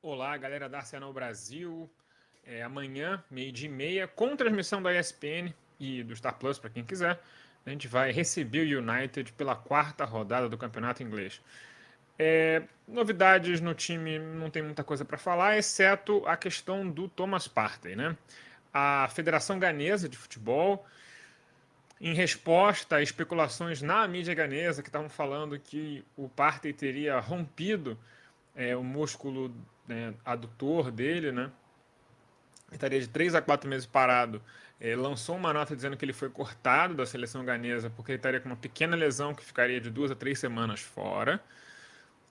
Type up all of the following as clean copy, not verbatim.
Olá, galera da Arsenal Brasil. Amanhã, 12h30, com transmissão da ESPN e do Star Plus, para quem quiser, a gente vai receber o United pela quarta rodada do Campeonato Inglês. Novidades no time, não tem muita coisa para falar, exceto a questão do Thomas Partey, né? A Federação Ganesa de Futebol, em resposta a especulações na mídia ganesa que estavam falando que o Partey teria rompido o músculo, né, adutor dele, né? Estaria de 3 a 4 meses parado. Lançou uma nota dizendo que ele foi cortado da seleção ganesa porque ele estaria com uma pequena lesão que ficaria de 2 a 3 semanas fora.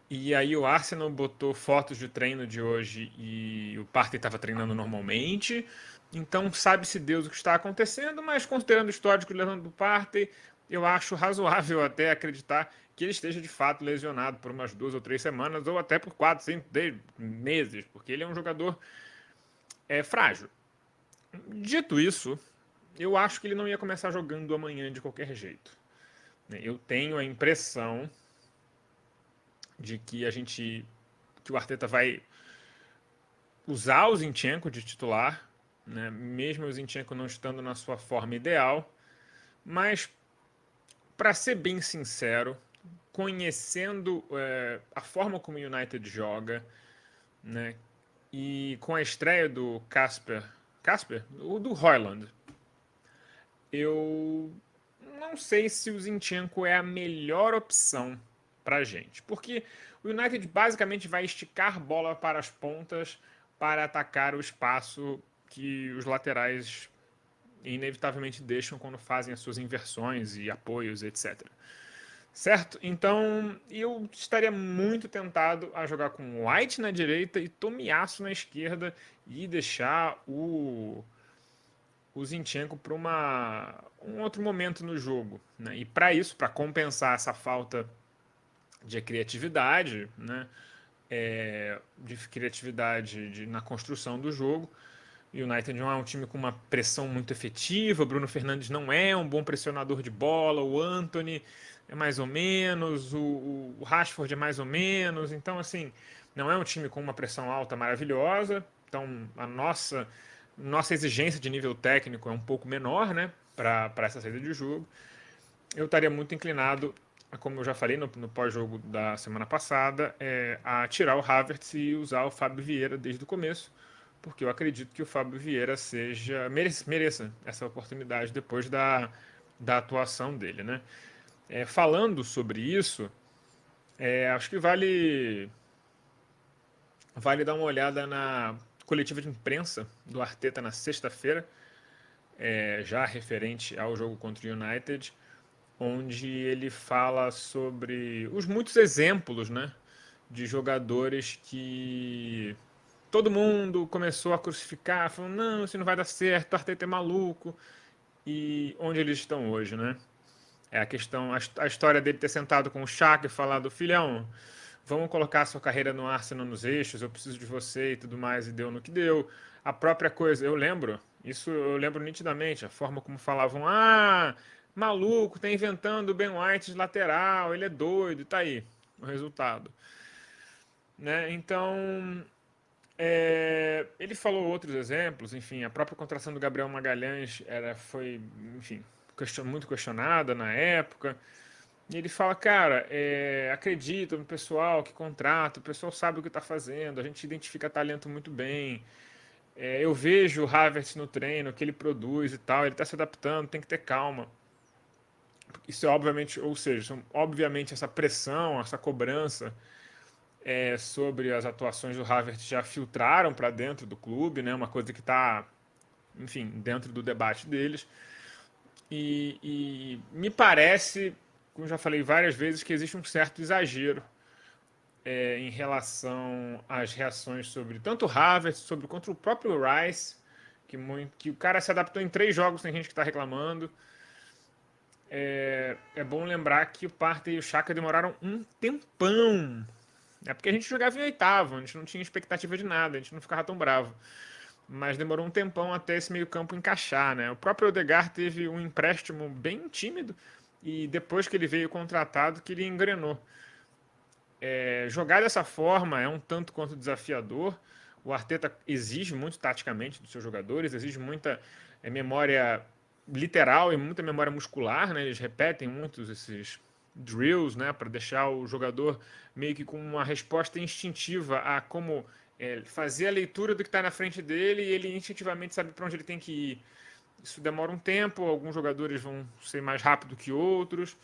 E aí o Arsenal botou fotos de treino de hoje e o Partey estava treinando normalmente. Então sabe-se Deus o que está acontecendo, mas considerando o histórico de lesão do Partey, eu acho razoável até acreditar que ele esteja de fato lesionado por umas 2 ou 3 semanas, ou até por 4, 5, 10 meses, porque ele é um jogador frágil. Dito isso, eu acho que ele não ia começar jogando amanhã de qualquer jeito. Eu tenho a impressão de que o Arteta vai usar o Zinchenko de titular, né? Mesmo o Zinchenko não estando na sua forma ideal, mas para ser bem sincero, conhecendo a forma como o United joga, né? E com a estreia do Casper, o do Højlund, eu não sei se o Zinchenko é a melhor opção para a gente, porque o United basicamente vai esticar bola para as pontas para atacar o espaço que os laterais inevitavelmente deixam quando fazem as suas inversões e apoios, etc. Certo? Então eu estaria muito tentado a jogar com White na direita e Tomiyasu na esquerda e deixar o Zinchenko para um outro momento no jogo, né? E para isso, para compensar essa falta de criatividade, né? De criatividade na construção do jogo. O United não é um time com uma pressão muito efetiva. Bruno Fernandes não é um bom pressionador de bola. O Antony é mais ou menos. O Rashford é mais ou menos. Então, assim, não é um time com uma pressão alta maravilhosa. Então, a nossa exigência de nível técnico é um pouco menor, né? Para essa saída de jogo. Eu estaria muito inclinado, como eu já falei no pós-jogo da semana passada, a tirar o Havertz e usar o Fábio Vieira desde o começo, porque eu acredito que o Fábio Vieira mereça essa oportunidade depois da atuação dele, né? Falando sobre isso, acho que vale dar uma olhada na coletiva de imprensa do Arteta na sexta-feira, já referente ao jogo contra o United, onde ele fala sobre os muitos exemplos, né, de jogadores que todo mundo começou a crucificar, falando, não, isso não vai dar certo, o Arteta é maluco, e onde eles estão hoje, né? É a questão, a história dele ter sentado com o Xhaka e falado, filhão, vamos colocar a sua carreira no Arsenal nos eixos, eu preciso de você e tudo mais, e deu no que deu. A própria coisa, eu lembro nitidamente, a forma como falavam, maluco, tá inventando o Ben White de lateral, ele é doido, e tá aí o resultado. Né? Então, ele falou outros exemplos, enfim, a própria contratação do Gabriel Magalhães foi, enfim, muito questionada na época. E ele fala, cara, acredita no pessoal que contrata, o pessoal sabe o que está fazendo, a gente identifica talento muito bem. Eu vejo o Havertz no treino, o que ele produz e tal, ele está se adaptando, tem que ter calma. Isso é obviamente, ou seja, obviamente essa pressão, essa cobrança sobre as atuações do Havertz já filtraram para dentro do clube, né? Uma coisa que está, enfim, dentro do debate deles. E me parece, como já falei várias vezes, que existe um certo exagero em relação às reações sobre tanto o Havertz, sobre contra o próprio Rice, que o cara se adaptou em 3 jogos, tem gente que está reclamando. É bom lembrar que o Partey e o Xhaka demoraram um tempão. É porque a gente jogava em oitavo, a gente não tinha expectativa de nada, a gente não ficava tão bravo. Mas demorou um tempão até esse meio-campo encaixar, né? O próprio Odegaard teve um empréstimo bem tímido e depois que ele veio contratado que ele engrenou. jogar dessa forma é um tanto quanto desafiador. O Arteta exige muito taticamente dos seus jogadores, exige muita memória literal e muita memória muscular, né? Eles repetem muitos esses drills, né, para deixar o jogador meio que com uma resposta instintiva a como fazer a leitura do que está na frente dele e ele instintivamente sabe para onde ele tem que ir. Isso demora um tempo, alguns jogadores vão ser mais rápido que outros.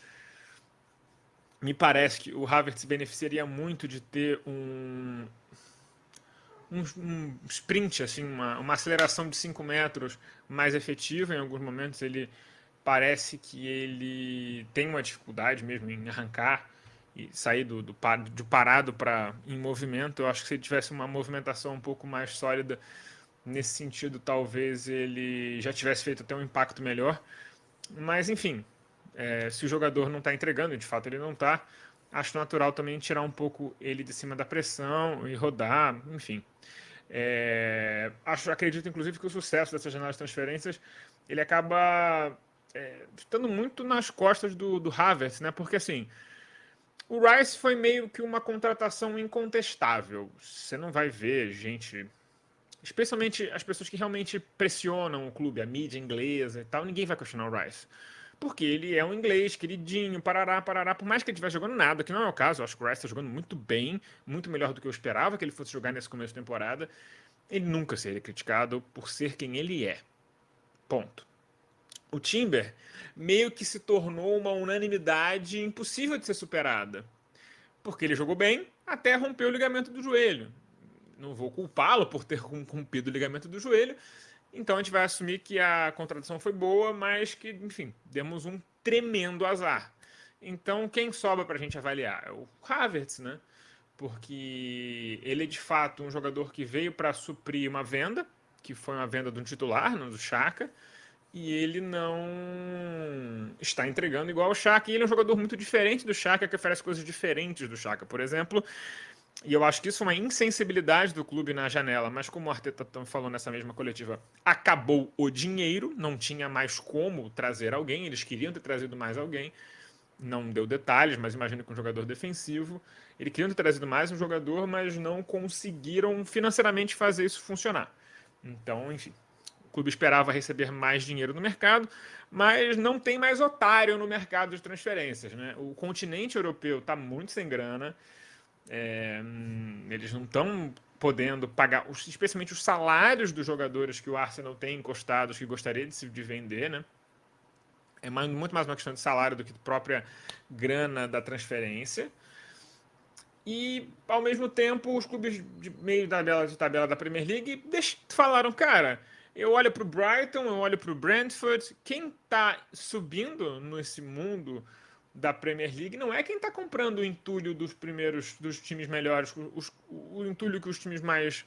Me parece que o Havertz beneficiaria muito de ter um sprint, assim, uma aceleração de 5 metros mais efetiva. Em alguns momentos ele parece que ele tem uma dificuldade mesmo em arrancar e sair de parado para em movimento. Eu acho que se ele tivesse uma movimentação um pouco mais sólida nesse sentido, talvez ele já tivesse feito até um impacto melhor. Mas enfim, se o jogador não está entregando, e de fato ele não está, acho natural também tirar um pouco ele de cima da pressão e rodar, enfim. Acredito, inclusive, que o sucesso dessa janela de transferências ele acaba estando muito nas costas do Havertz, né? Porque assim, o Rice foi meio que uma contratação incontestável. Você não vai ver gente, especialmente as pessoas que realmente pressionam o clube, a mídia inglesa e tal, ninguém vai questionar o Rice. Porque ele é um inglês, queridinho, parará, parará. Por mais que ele estivesse jogando nada, que não é o caso, eu acho que o Rice está jogando muito bem, muito melhor do que eu esperava que ele fosse jogar nesse começo de temporada. Ele nunca seria criticado por ser quem ele é. Ponto. O Timber meio que se tornou uma unanimidade impossível de ser superada. Porque ele jogou bem até romper o ligamento do joelho. Não vou culpá-lo por ter rompido o ligamento do joelho. Então a gente vai assumir que a contratação foi boa, mas que, enfim, demos um tremendo azar. Então quem sobra para a gente avaliar? É o Havertz, né? Porque ele é de fato um jogador que veio para suprir uma venda, que foi uma venda de um titular, do Xhaka, e ele não está entregando igual ao Xhaka, e ele é um jogador muito diferente do Xhaka, que oferece coisas diferentes do Xhaka, por exemplo, e eu acho que isso é uma insensibilidade do clube na janela, mas como o Arteta falou nessa mesma coletiva, acabou o dinheiro, não tinha mais como trazer alguém, eles queriam ter trazido mais alguém, não deu detalhes, mas imagino que um jogador defensivo. Eles queriam ter trazido mais um jogador, mas não conseguiram financeiramente fazer isso funcionar. Então, enfim, o clube esperava receber mais dinheiro no mercado, mas não tem mais otário no mercado de transferências. Né? O continente europeu está muito sem grana, eles não estão podendo pagar, especialmente os salários dos jogadores que o Arsenal tem encostados, que gostaria de vender, né? É muito mais uma questão de salário do que de própria grana da transferência. E, ao mesmo tempo, os clubes de meio de tabela da Premier League falaram, cara, eu olho para o Brighton, eu olho para o Brentford, quem está subindo nesse mundo da Premier League não é quem está comprando o entulho dos times melhores, o entulho que os times mais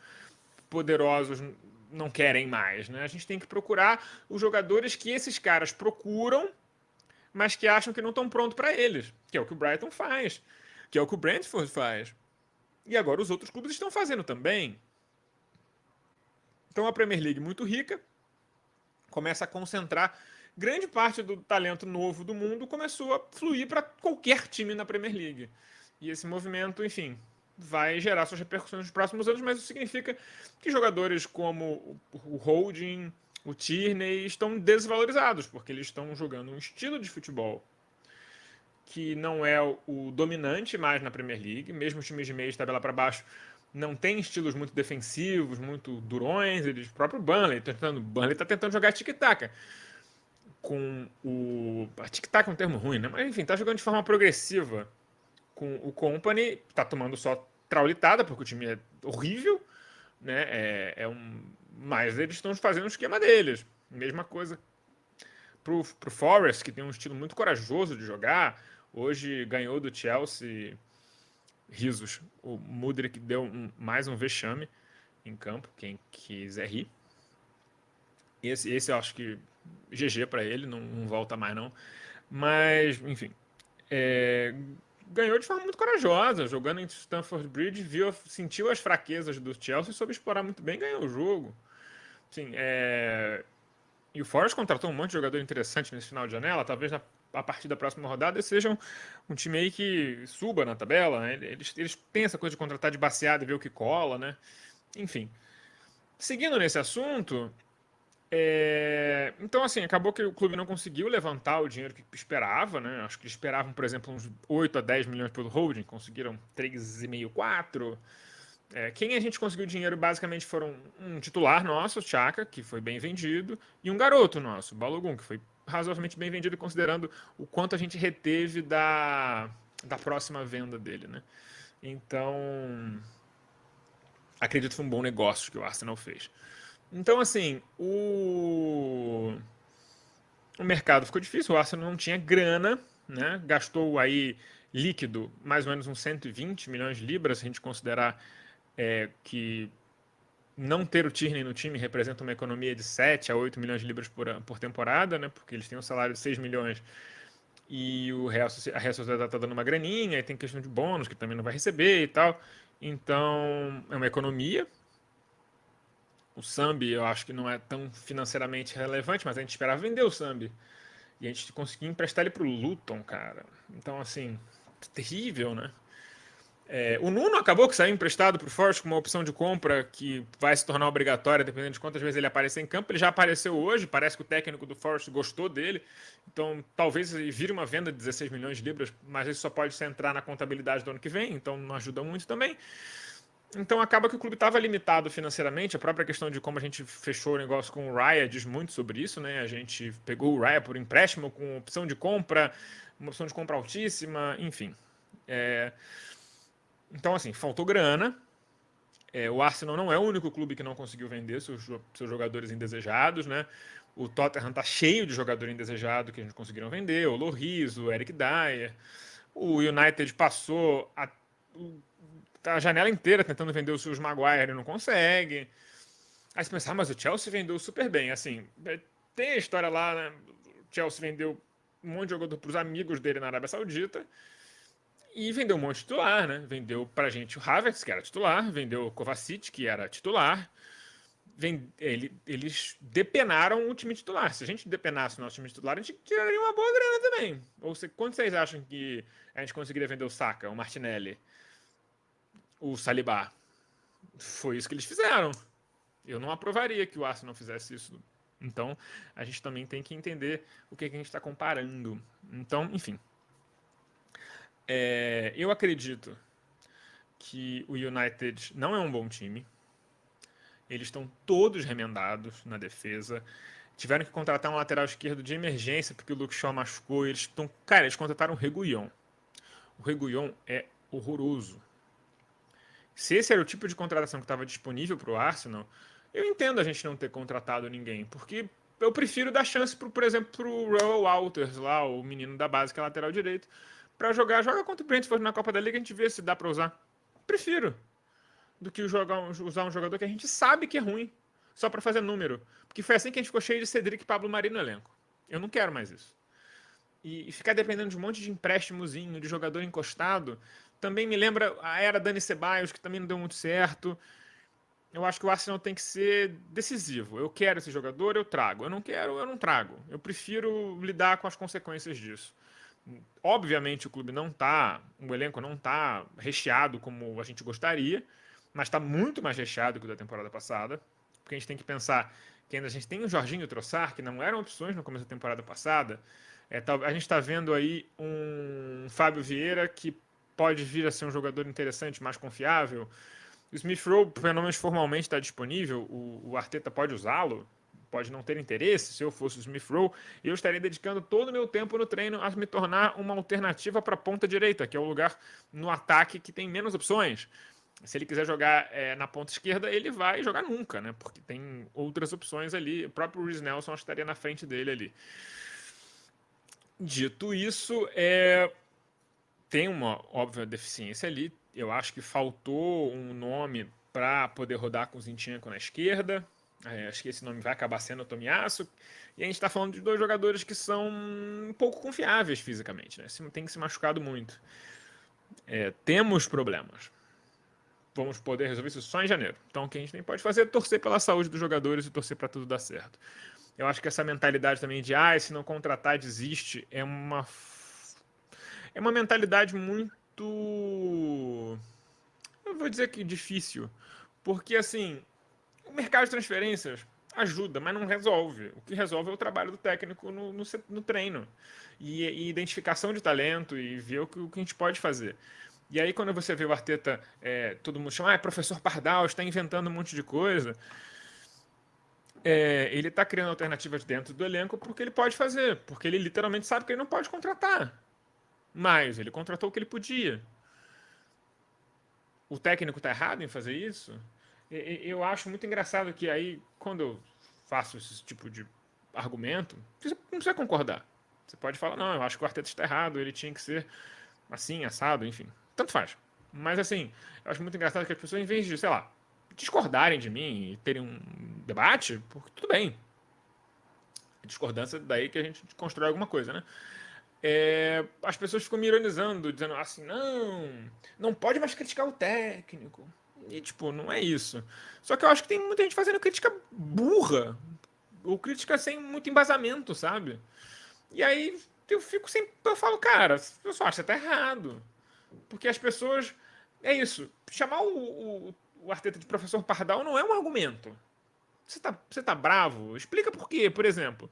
poderosos não querem mais, né? A gente tem que procurar os jogadores que esses caras procuram, mas que acham que não estão prontos para eles, que é o que o Brighton faz, que é o que o Brentford faz. E agora os outros clubes estão fazendo também. Então a Premier League muito rica começa a concentrar grande parte do talento novo do mundo começou a fluir para qualquer time na Premier League. E esse movimento, enfim, vai gerar suas repercussões nos próximos anos, mas isso significa que jogadores como o Holding, o Tierney estão desvalorizados, porque eles estão jogando um estilo de futebol que não é o dominante mais na Premier League, mesmo os times de meio de tabela para baixo não tem estilos muito defensivos, muito durões, eles próprio Burnley está tentando jogar tic-tac com o tic-tac é um termo ruim, né? Mas enfim, tá jogando de forma progressiva com o Company, tá tomando só traulitada porque o time é horrível, né? Mas eles estão fazendo o esquema deles. Mesma coisa pro Forest, que tem um estilo muito corajoso de jogar. Hoje ganhou do Chelsea, risos. O Mudryk deu mais um vexame em campo, quem quiser rir. Esse eu acho que GG para ele, não volta mais não. Mas, enfim, ganhou de forma muito corajosa, jogando em Stamford Bridge, sentiu as fraquezas do Chelsea, soube explorar muito bem, ganhou o jogo. Sim, e o Forest contratou um monte de jogador interessante nesse final de janela, talvez a partir da próxima rodada eles sejam um time aí que suba na tabela, né? Eles têm essa coisa de contratar de baseado e ver o que cola, né? Enfim. Seguindo nesse assunto, então assim, acabou que o clube não conseguiu levantar o dinheiro que esperava, né? Acho que eles esperavam, por exemplo, uns 8 a 10 milhões pelo holding, conseguiram 3,5, 4. Quem a gente conseguiu dinheiro basicamente foram um titular nosso, o Chaka, que foi bem vendido, e um garoto nosso, o Balogun, que foi razoavelmente bem vendido considerando o quanto a gente reteve da próxima venda dele, né? Então, acredito que foi um bom negócio que o Arsenal fez. Então, assim, o mercado ficou difícil, o Arsenal não tinha grana, né? Gastou aí líquido mais ou menos uns 120 milhões de libras, se a gente considerar que não ter o Tierney no time representa uma economia de 7 a 8 milhões de libras por temporada, né? Porque eles têm um salário de 6 milhões e a Real Sociedade está dando uma graninha, e tem questão de bônus que também não vai receber e tal. Então, é uma economia. O Sambi eu acho que não é tão financeiramente relevante, mas a gente esperava vender o Sambi. E a gente conseguiu emprestar ele pro Luton, cara. Então, assim, terrível, né? O Nuno acabou que saiu emprestado para o Forest com uma opção de compra que vai se tornar obrigatória dependendo de quantas vezes ele aparecer em campo. Ele já apareceu hoje, parece que o técnico do Forest gostou dele. Então talvez ele vire uma venda de 16 milhões de libras, mas isso só pode se entrar na contabilidade do ano que vem, então não ajuda muito também. Então acaba que o clube estava limitado financeiramente. A própria questão de como a gente fechou o negócio com o Raya diz muito sobre isso, né? A gente pegou o Raya por empréstimo com opção de compra, uma opção de compra altíssima, enfim. Então, assim, faltou grana. O Arsenal não é o único clube que não conseguiu vender seus jogadores indesejados, né? O Tottenham tá cheio de jogador indesejado que a gente conseguiram vender, o Lloris, o Eric Dyer. O United passou a janela inteira tentando vender os seus Maguire e não consegue. Aí você pensa, mas o Chelsea vendeu super bem. Assim, tem a história lá, né? O Chelsea vendeu um monte de jogador para os amigos dele na Arábia Saudita. E vendeu um monte de titular, né? Vendeu pra gente o Havertz, que era titular, vendeu o Kovacic, que era titular. Eles depenaram o time titular. Se a gente depenasse o nosso time titular, a gente tiraria uma boa grana também. Quanto vocês acham que a gente conseguiria vender o Saka, o Martinelli, o Saliba? Foi isso que eles fizeram. Eu não aprovaria que o Arsenal fizesse isso. Então, a gente também tem que entender o que a gente está comparando. Então, enfim. Eu acredito que o United não é um bom time. Eles estão todos remendados na defesa. Tiveram que contratar um lateral esquerdo de emergência porque o Luke Shaw machucou. Eles contrataram o Reguilhon. O Reguilhon é horroroso. Se esse era o tipo de contratação que estava disponível para o Arsenal, eu entendo a gente não ter contratado ninguém, porque eu prefiro dar chance, por exemplo, para o Royal Walters, lá, o menino da base, que é lateral direito, para joga contra o Brentford na Copa da Liga, a gente vê se dá para usar. Prefiro do que usar um jogador que a gente sabe que é ruim, só para fazer número. Porque foi assim que a gente ficou cheio de Cedric e Pablo Mari no elenco. Eu não quero mais isso. E ficar dependendo de um monte de empréstimozinho, de jogador encostado, também me lembra a era Dani Ceballos, que também não deu muito certo. Eu acho que o Arsenal tem que ser decisivo. Eu quero esse jogador, eu trago. Eu não quero, eu não trago. Eu prefiro lidar com as consequências disso. Obviamente o elenco não tá recheado como a gente gostaria, mas está muito mais recheado que o da temporada passada, porque a gente tem que pensar que ainda a gente tem o Jorginho e o Trossard, que não eram opções no começo da temporada passada. A gente está vendo aí um Fábio Vieira que pode vir a ser um jogador interessante, mais confiável. O Smith Rowe, pelo menos formalmente, está disponível. O Arteta pode usá-lo, pode não ter interesse. Se eu fosse o Smith Rowe, eu estaria dedicando todo o meu tempo no treino a me tornar uma alternativa para a ponta direita, que é o lugar no ataque que tem menos opções. Se ele quiser jogar na ponta esquerda, ele vai jogar nunca, né? Porque tem outras opções ali. O próprio Reece Nelson estaria na frente dele ali. Dito isso, tem uma óbvia deficiência ali. Eu acho que faltou um nome para poder rodar com o Zinchenko na esquerda. Acho que esse nome vai acabar sendo o Tomiasso. E a gente está falando de dois jogadores que são um pouco confiáveis fisicamente, né? Tem que se machucado muito. Temos problemas. Vamos poder resolver isso só em janeiro. Então o que a gente nem pode fazer é torcer pela saúde dos jogadores e torcer para tudo dar certo. Eu acho que essa mentalidade também de, se não contratar, desiste, é uma mentalidade muito, eu vou dizer que difícil. Porque, assim, o mercado de transferências ajuda, mas não resolve. O que resolve é o trabalho do técnico no treino. E identificação de talento e ver o que a gente pode fazer. E aí, quando você vê o Arteta, todo mundo chama, professor Pardal, está inventando um monte de coisa. Ele está criando alternativas dentro do elenco porque ele pode fazer. Porque ele literalmente sabe que ele não pode contratar. Mas ele contratou o que ele podia. O técnico está errado em fazer isso? Eu acho muito engraçado que aí, quando eu faço esse tipo de argumento, você não precisa concordar. Você pode falar, não, eu acho que o Arteta está errado, ele tinha que ser assim, assado, enfim. Tanto faz. Mas assim, eu acho muito engraçado que as pessoas, em vez de, sei lá, discordarem de mim e terem um debate, porque tudo bem. Discordância daí que a gente constrói alguma coisa, né? As pessoas ficam me ironizando, dizendo assim, não pode mais criticar o técnico. E, tipo, não é isso. Só que eu acho que tem muita gente fazendo crítica burra, ou crítica sem muito embasamento, sabe? E aí eu fico sempre, eu falo, cara, eu só acho que você tá errado. Porque as pessoas, é isso, chamar o Arteta de professor Pardal não é um argumento. Você tá bravo? Explica por quê, por exemplo.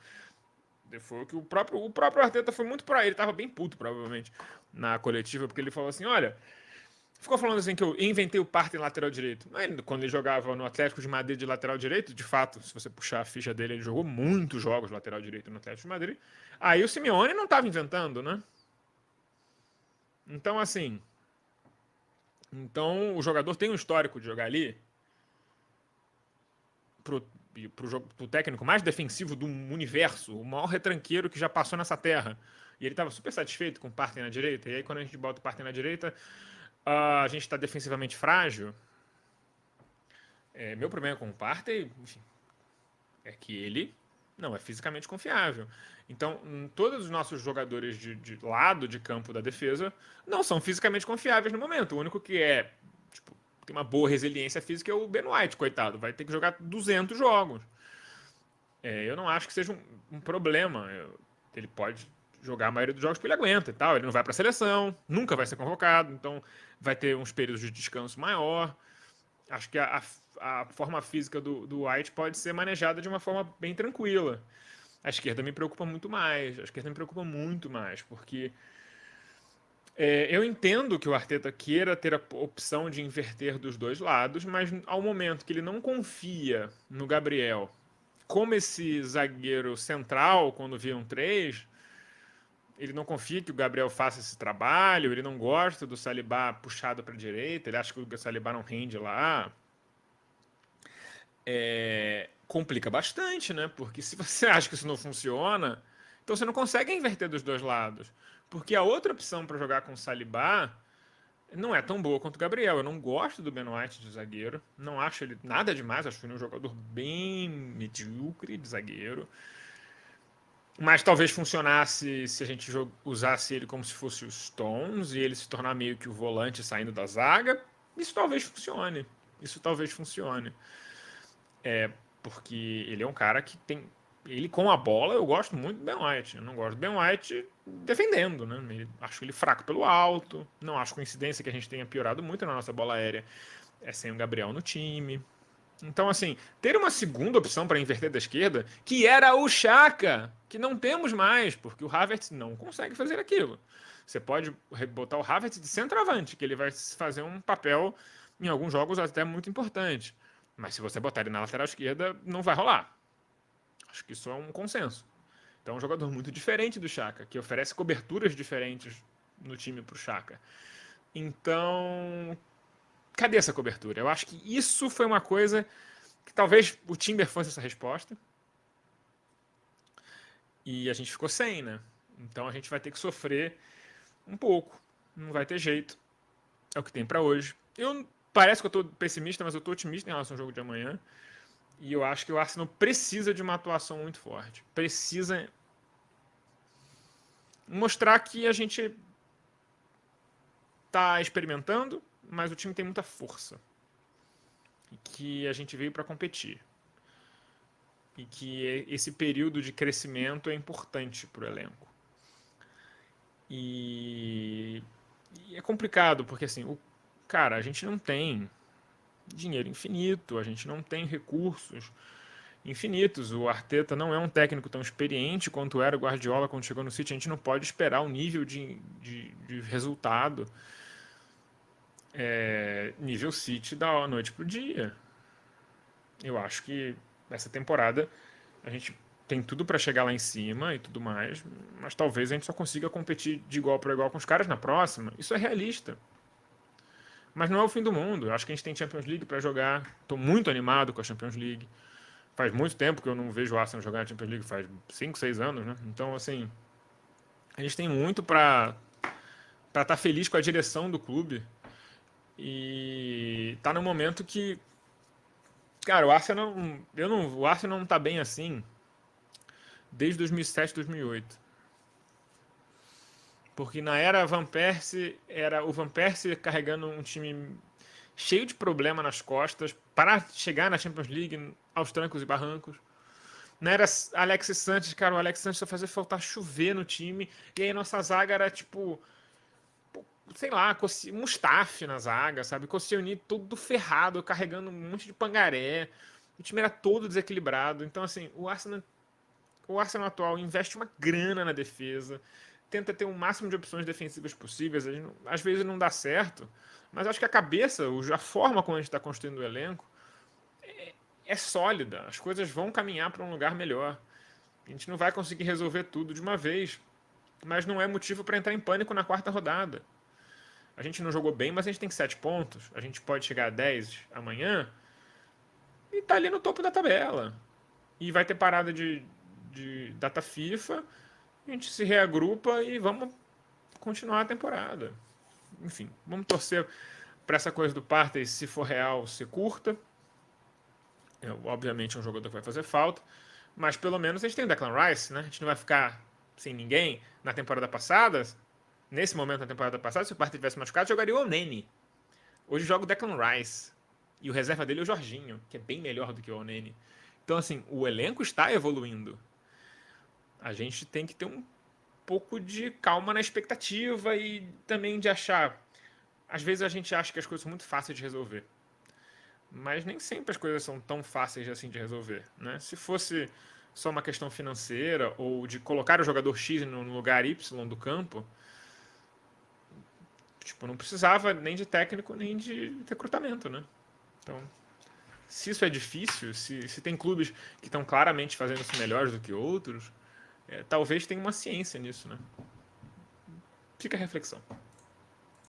Foi o que o próprio Arteta foi muito por aí. Ele tava bem puto, provavelmente, na coletiva, porque ele falou assim: olha, ficou falando assim que eu inventei o Partey em lateral direito. Mas quando ele jogava no Atlético de Madrid de lateral direito, de fato, se você puxar a ficha dele, ele jogou muitos jogos lateral direito no Atlético de Madrid. Aí o Simeone não tava inventando, né? Então, assim. Então, o jogador tem um histórico de jogar ali pro técnico mais defensivo do universo, o maior retranqueiro que já passou nessa terra. E ele estava super satisfeito com o Partey na direita. E aí, quando a gente bota o Partey na direita, a gente está defensivamente frágil. Meu problema com o Partey, enfim, é que ele não é fisicamente confiável. Então, todos os nossos jogadores de lado de campo da defesa não são fisicamente confiáveis no momento. O único que tipo, tem uma boa resiliência física é o Ben White, coitado. Vai ter que jogar 200 jogos. Eu não acho que seja um problema. Ele pode jogar a maioria dos jogos porque ele aguenta e tal. Ele não vai para a seleção, nunca vai ser convocado, então vai ter uns períodos de descanso maior. Acho que a forma física do White pode ser manejada de uma forma bem tranquila. A esquerda me preocupa muito mais. A esquerda me preocupa muito mais, porque eu entendo que o Arteta queira ter a opção de inverter dos dois lados, mas ao momento que ele não confia no Gabriel como esse zagueiro central, quando via um 3, ele não confia que o Gabriel faça esse trabalho, ele não gosta do Saliba puxado para a direita, ele acha que o Saliba não rende lá. Complica bastante, né? Porque se você acha que isso não funciona, então você não consegue inverter dos dois lados. Porque a outra opção para jogar com o Saliba não é tão boa quanto o Gabriel. Eu não gosto do Ben White de zagueiro. Não acho ele nada demais. Acho ele um jogador bem medíocre de zagueiro. Mas talvez funcionasse se a gente usasse ele como se fosse o Stones e ele se tornar meio que o volante saindo da zaga. Isso talvez funcione. Isso talvez funcione. Porque ele é um cara que tem. Ele com a bola, eu gosto muito do Ben White. Eu não gosto do Ben White defendendo, né? Acho ele fraco pelo alto. Não acho coincidência que a gente tenha piorado muito na nossa bola aérea. Sem o Gabriel no time. Então, assim, ter uma segunda opção para inverter da esquerda, que era o Xhaka, que não temos mais, porque o Havertz não consegue fazer aquilo. Você pode botar o Havertz de centroavante, que ele vai fazer um papel em alguns jogos até muito importante. Mas se você botar ele na lateral esquerda, não vai rolar. Acho que isso é um consenso. Então é um jogador muito diferente do Xhaka, que oferece coberturas diferentes no time para o Xhaka. Então, cadê essa cobertura? Eu acho que isso foi uma coisa que talvez o Timber fosse essa resposta. E a gente ficou sem, né? Então a gente vai ter que sofrer um pouco. Não vai ter jeito. É o que tem para hoje. Parece que eu tô pessimista, mas eu tô otimista em relação ao jogo de amanhã. E eu acho que o Arsenal precisa de uma atuação muito forte. Precisa mostrar que a gente tá experimentando, mas o time tem muita força. E que a gente veio para competir. e que esse período de crescimento é importante para o elenco. E é complicado, porque assim, cara, a gente não tem dinheiro infinito, a gente não tem recursos infinitos. O Arteta não é um técnico tão experiente quanto era o Guardiola quando chegou no City. A gente não pode esperar o nível de resultado nível City da noite pro dia. Eu acho que essa temporada a gente tem tudo para chegar lá em cima e tudo mais, mas talvez a gente só consiga competir de igual para igual com os caras na próxima. Isso é realista. Mas não é o fim do mundo. Eu acho que a gente tem Champions League para jogar. Estou muito animado com a Champions League. Faz muito tempo que eu não vejo o Arsenal jogar a Champions League, faz 5, 6 anos, né? Então, assim, a gente tem muito para estar feliz com a direção do clube. E tá no momento que, cara, o Arsenal não tá bem assim desde 2007, 2008. Porque na era Van Persie, era o Van Persie carregando um time cheio de problema nas costas para chegar na Champions League aos trancos e barrancos. Não era Alexis Sanches, cara, o Alexis Sanches só fazia faltar chover no time, e aí a nossa zaga era tipo, sei lá, Mustafi na zaga, sabe? Koscielny todo ferrado, carregando um monte de pangaré. O time era todo desequilibrado. Então, assim, o Arsenal atual investe uma grana na defesa, tenta ter o máximo de opções defensivas possíveis. Às vezes não dá certo, mas acho que a cabeça, a forma como a gente está construindo o elenco, é sólida. As coisas vão caminhar para um lugar melhor. A gente não vai conseguir resolver tudo de uma vez, mas não é motivo para entrar em pânico na quarta rodada. A gente não jogou bem, mas a gente tem 7 pontos. A gente pode chegar a 10 amanhã e tá ali no topo da tabela. E vai ter parada de data FIFA. A gente se reagrupa e vamos continuar a temporada. Enfim, vamos torcer para essa coisa do Partey, se for real, ser curta. Obviamente é um jogador que vai fazer falta. Mas pelo menos a gente tem o Declan Rice, né? A gente não vai ficar sem ninguém. Na temporada passada, nesse momento na temporada passada, se o Partey tivesse machucado, jogaria o Oneni. Hoje joga o Declan Rice. E o reserva dele é o Jorginho, que é bem melhor do que o Oneni. Então, assim, o elenco está evoluindo. A gente tem que ter um pouco de calma na expectativa e também de achar. Às vezes a gente acha que as coisas são muito fáceis de resolver. Mas nem sempre as coisas são tão fáceis assim de resolver, né? Se fosse só uma questão financeira ou de colocar o jogador X no lugar Y do campo, tipo, não precisava nem de técnico nem de recrutamento, né? Então, se isso é difícil, se tem clubes que estão claramente fazendo isso melhores do que outros, talvez tenha uma ciência nisso, né? Fica a reflexão.